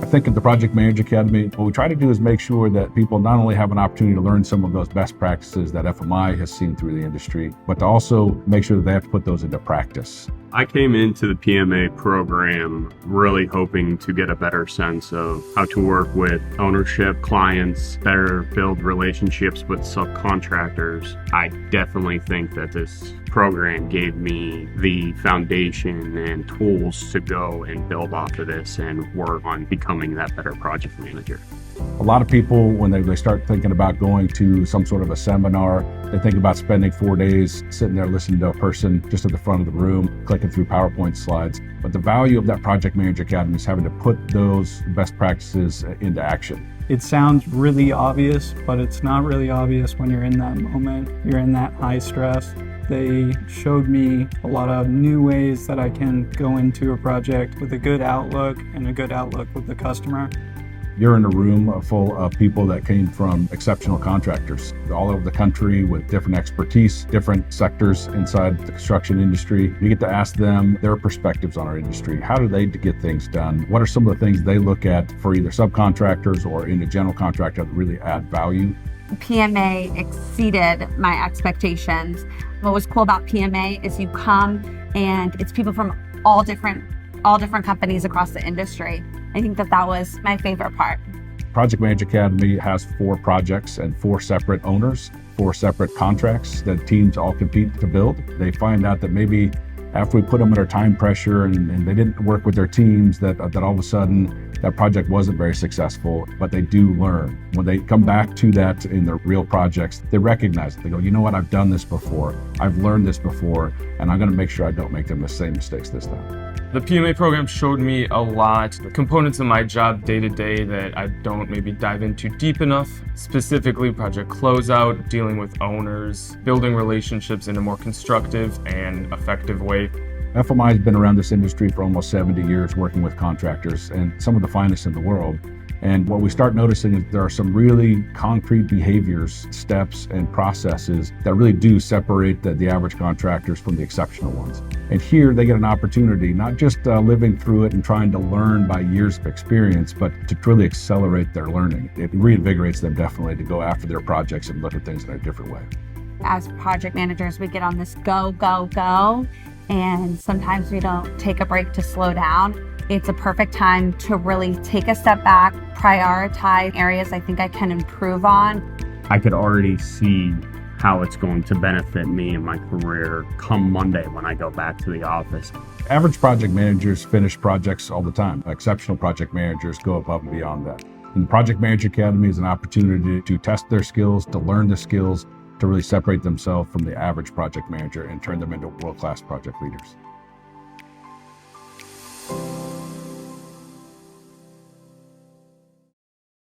think at the Project Manager Academy, what we try to do is make sure that people not only have an opportunity to learn some of those best practices that FMI has seen through the industry, but to also make sure that they have to put those into practice. I came into the PMA program really hoping to get a better sense of how to work with ownership, clients, better build relationships with subcontractors. I definitely think that this program gave me the foundation and tools to go and build off of this and work on becoming that better project manager. A lot of people, when they start thinking about going to some sort of a seminar, they think about spending 4 days sitting there listening to a person just at the front of the room, clicking through PowerPoint slides. But the value of that Project Manager Academy is having to put those best practices into action. It sounds really obvious, but it's not really obvious when you're in that moment. You're in that high stress. They showed me a lot of new ways that I can go into a project with a good outlook and a good outlook with the customer. You're in a room full of people that came from exceptional contractors all over the country with different expertise, different sectors inside the construction industry. You get to ask them their perspectives on our industry. How do they get things done? What are some of the things they look at for either subcontractors or in a general contractor that really add value? PMA exceeded my expectations. What was cool about PMA is you come and it's people from all different companies across the industry. I think that was my favorite part. Project Manager Academy has 4 projects and 4 separate owners, 4 separate contracts that teams all compete to build. They find out that maybe after we put them under time pressure and they didn't work with their teams, that all of a sudden that project wasn't very successful, but they do learn. When they come back to that in their real projects, they recognize it. They go, you know what, I've done this before, I've learned this before, and I'm gonna make sure I don't make them the same mistakes this time. The PMA program showed me a lot, the components of my job day to day that I don't maybe dive into deep enough, specifically project closeout, dealing with owners, building relationships in a more constructive and effective way. FMI has been around this industry for almost 70 years working with contractors and some of the finest in the world. And what we start noticing is there are some really concrete behaviors, steps, and processes that really do separate the average contractors from the exceptional ones. And here they get an opportunity, not just living through it and trying to learn by years of experience, but to really accelerate their learning. It reinvigorates them definitely to go after their projects and look at things in a different way. As project managers, we get on this go, go, go, and sometimes we don't take a break to slow down. It's a perfect time to really take a step back, prioritize areas I think I can improve on. I could already see how it's going to benefit me in my career come Monday when I go back to the office. Average project managers finish projects all the time. Exceptional project managers go above and beyond that. And the Project Manager Academy is an opportunity to test their skills, to learn the skills, to really separate themselves from the average project manager and turn them into world-class project leaders.